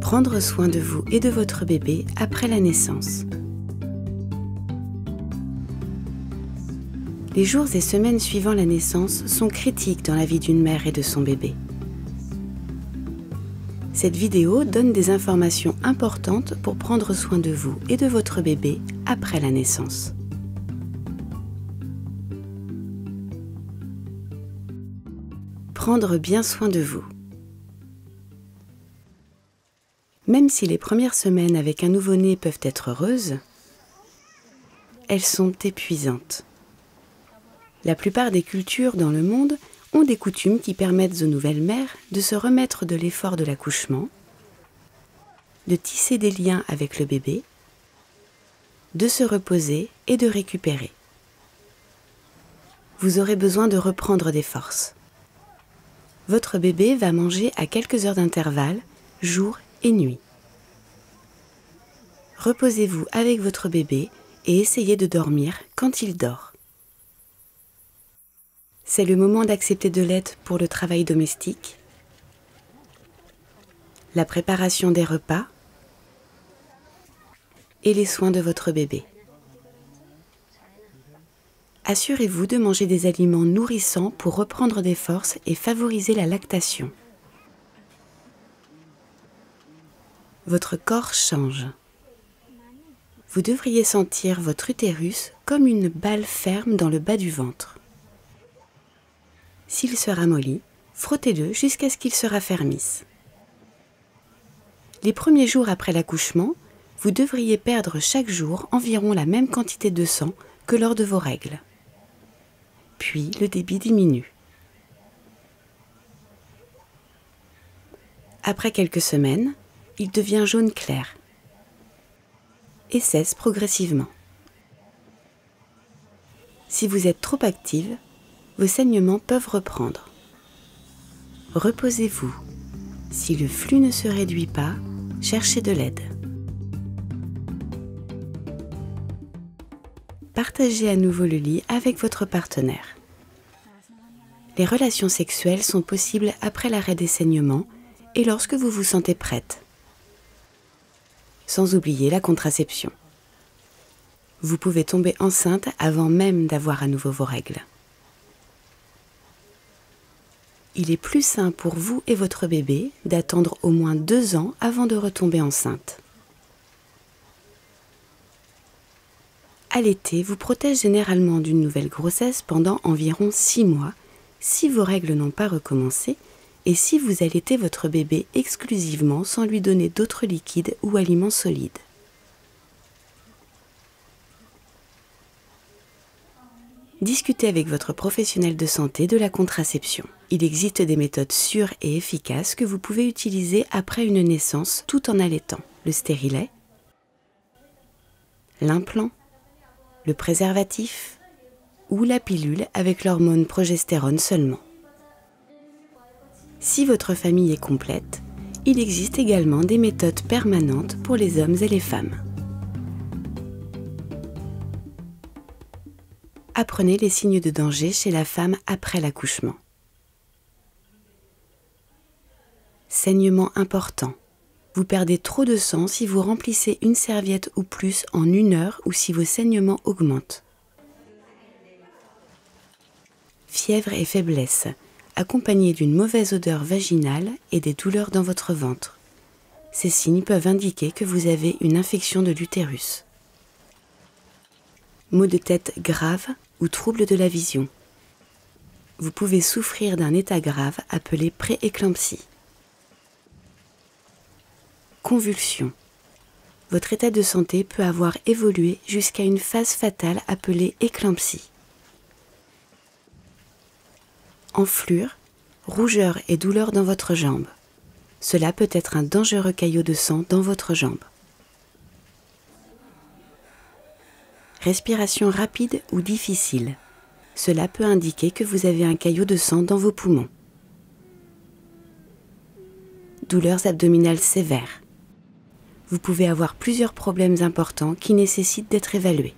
Prendre soin de vous et de votre bébé après la naissance. Les jours et semaines suivant la naissance sont critiques dans la vie d'une mère et de son bébé. Cette vidéo donne des informations importantes pour prendre soin de vous et de votre bébé après la naissance. Prendre bien soin de vous. Même si les premières semaines avec un nouveau-né peuvent être heureuses, elles sont épuisantes. La plupart des cultures dans le monde ont des coutumes qui permettent aux nouvelles mères de se remettre de l'effort de l'accouchement, de tisser des liens avec le bébé, de se reposer et de récupérer. Vous aurez besoin de reprendre des forces. Votre bébé va manger à quelques heures d'intervalle, jour et nuit. Reposez-vous avec votre bébé et essayez de dormir quand il dort. C'est le moment d'accepter de l'aide pour le travail domestique, la préparation des repas et les soins de votre bébé. Assurez-vous de manger des aliments nourrissants pour reprendre des forces et favoriser la lactation. Votre corps change. Vous devriez sentir votre utérus comme une balle ferme dans le bas du ventre. S'il se ramollit, frottez-le jusqu'à ce qu'il se raffermisse. Les premiers jours après l'accouchement, vous devriez perdre chaque jour environ la même quantité de sang que lors de vos règles. Puis le débit diminue. Après quelques semaines, il devient jaune clair et cesse progressivement. Si vous êtes trop active, vos saignements peuvent reprendre. Reposez-vous. Si le flux ne se réduit pas, cherchez de l'aide. Partagez à nouveau le lit avec votre partenaire. Les relations sexuelles sont possibles après l'arrêt des saignements et lorsque vous vous sentez prête. Sans oublier la contraception. Vous pouvez tomber enceinte avant même d'avoir à nouveau vos règles. Il est plus sain pour vous et votre bébé d'attendre au moins 2 ans avant de retomber enceinte. Allaiter vous protège généralement d'une nouvelle grossesse pendant environ 6 mois si vos règles n'ont pas recommencé et si vous allaitez votre bébé exclusivement sans lui donner d'autres liquides ou aliments solides. Discutez avec votre professionnel de santé de la contraception. Il existe des méthodes sûres et efficaces que vous pouvez utiliser après une naissance tout en allaitant. Le stérilet, l'implant, le préservatif ou la pilule avec l'hormone progestérone seulement. Si votre famille est complète, il existe également des méthodes permanentes pour les hommes et les femmes. Apprenez les signes de danger chez la femme après l'accouchement. Saignement important. Vous perdez trop de sang si vous remplissez une serviette ou plus en 1 heure ou si vos saignements augmentent. Fièvre et faiblesse, accompagnés d'une mauvaise odeur vaginale et des douleurs dans votre ventre. Ces signes peuvent indiquer que vous avez une infection de l'utérus. Maux de tête graves ou troubles de la vision. Vous pouvez souffrir d'un état grave appelé pré-éclampsie. Convulsions. Votre état de santé peut avoir évolué jusqu'à une phase fatale appelée éclampsie. Enflure, rougeur et douleur dans votre jambe. Cela peut être un dangereux caillot de sang dans votre jambe. Respiration rapide ou difficile. Cela peut indiquer que vous avez un caillot de sang dans vos poumons. Douleurs abdominales sévères. Vous pouvez avoir plusieurs problèmes importants qui nécessitent d'être évalués.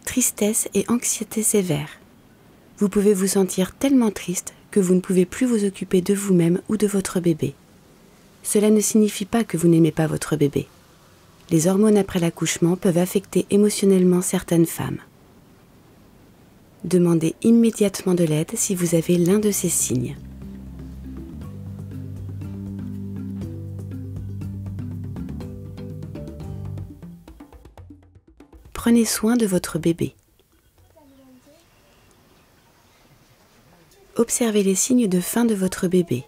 Tristesse et anxiété sévère. Vous pouvez vous sentir tellement triste que vous ne pouvez plus vous occuper de vous-même ou de votre bébé. Cela ne signifie pas que vous n'aimez pas votre bébé. Les hormones après l'accouchement peuvent affecter émotionnellement certaines femmes. Demandez immédiatement de l'aide si vous avez l'un de ces signes. Prenez soin de votre bébé. Observez les signes de faim de votre bébé,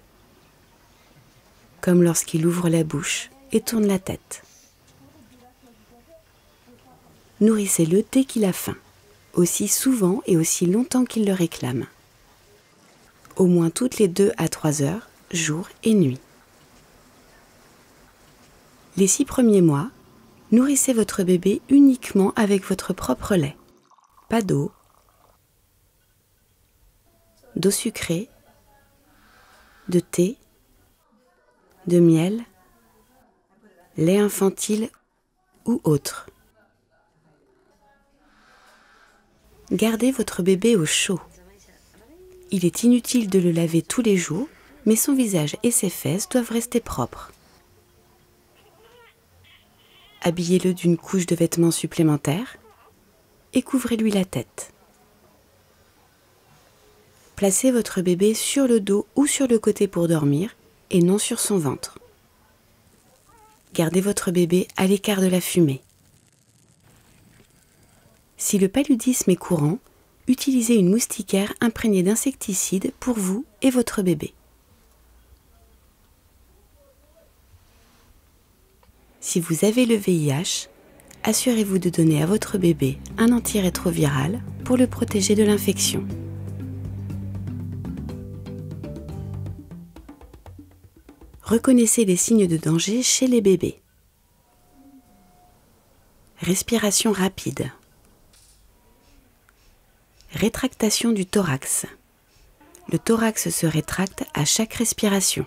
comme lorsqu'il ouvre la bouche et tourne la tête. Nourrissez-le dès qu'il a faim, aussi souvent et aussi longtemps qu'il le réclame. Au moins toutes les 2 à 3 heures, jour et nuit. Les 6 premiers mois, nourrissez votre bébé uniquement avec votre propre lait. Pas d'eau sucrée, de thé, de miel, lait infantile ou autre. Gardez votre bébé au chaud. Il est inutile de le laver tous les jours, mais son visage et ses fesses doivent rester propres. Habillez-le d'une couche de vêtements supplémentaires et couvrez-lui la tête. Placez votre bébé sur le dos ou sur le côté pour dormir et non sur son ventre. Gardez votre bébé à l'écart de la fumée. Si le paludisme est courant, utilisez une moustiquaire imprégnée d'insecticides pour vous et votre bébé. Si vous avez le VIH, assurez-vous de donner à votre bébé un antirétroviral pour le protéger de l'infection. Reconnaissez les signes de danger chez les bébés. Respiration rapide. Rétractation du thorax. Le thorax se rétracte à chaque respiration.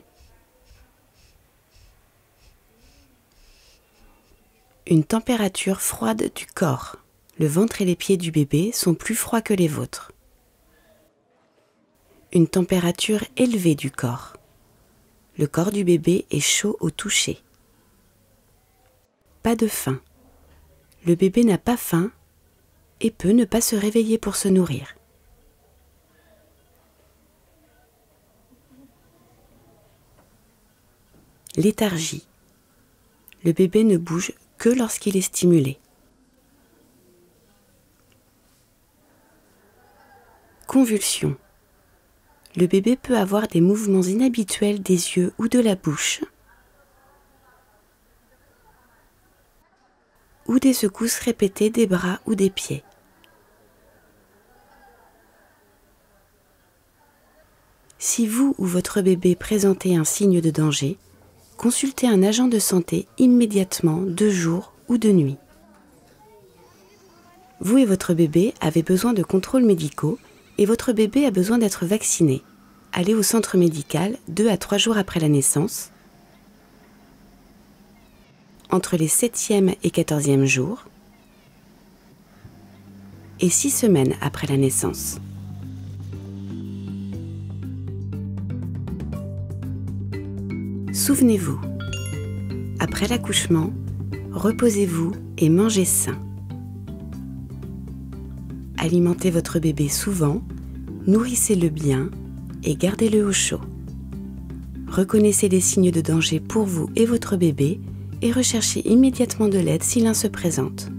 Une température froide du corps. Le ventre et les pieds du bébé sont plus froids que les vôtres. Une température élevée du corps. Le corps du bébé est chaud au toucher. Pas de faim. Le bébé n'a pas faim et peut ne pas se réveiller pour se nourrir. Léthargie. Le bébé ne bouge que lorsqu'il est stimulé. Convulsions. Le bébé peut avoir des mouvements inhabituels des yeux ou de la bouche, ou des secousses répétées des bras ou des pieds. Si vous ou votre bébé présentez un signe de danger, consultez un agent de santé immédiatement de jour ou de nuit. Vous et votre bébé avez besoin de contrôles médicaux et votre bébé a besoin d'être vacciné. Allez au centre médical 2 à 3 jours après la naissance, entre les 7e et 14e jours, et 6 semaines après la naissance. Souvenez-vous, après l'accouchement, reposez-vous et mangez sain. Alimentez votre bébé souvent, nourrissez-le bien et gardez-le au chaud. Reconnaissez les signes de danger pour vous et votre bébé et recherchez immédiatement de l'aide si l'un se présente.